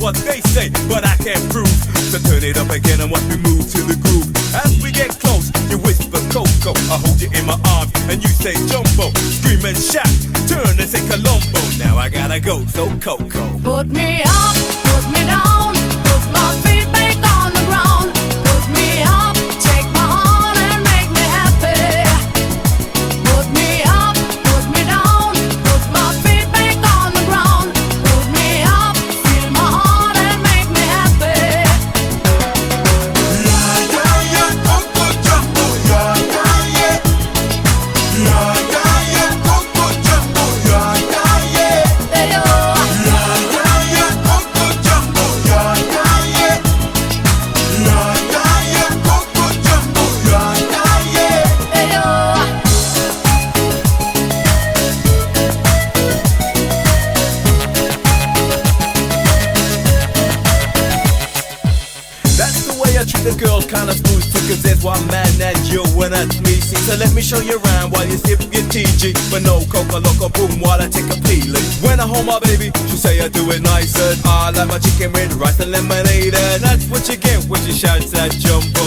what they say, but I can't prove. So turn it up again and watch me move to the groove. As we get close, you whisper Coco, I hold you in my arms and you say Jumbo. Scream and shout, turn and say Colombo. Now I gotta go, so Coco. Put me up, put me down, put my feet back on the ground. Put me up, take my heart and make me happy. Put me up, put me down, put my feet back on the ground. Put me up, feel my heart and make me happy. Yeah, yeah, yeah, Coco Jamboo, yeah, yeah, yeah. Yeah, yeah, yeah, Coco Jamboo, yeah, yeah, yeah. Hey, oh. Yeah, yeah, yeah, Coco Jamboo, yeah, yeah, yeah. Yeah, yeah, yeah, Coco Jamboo, yeah, yeah, yeah. Hey, oh. That's the way I treat the girls, kinda smooth too, cause there's one man and you and that's me. See, so let me show you around while you sip your TG. But no Coca Loco boom while I take a peeling. When I hold my baby, she say I do it nice. And I like my chicken with rice and lemonade. And that's what you get when she shouts at Jumbo.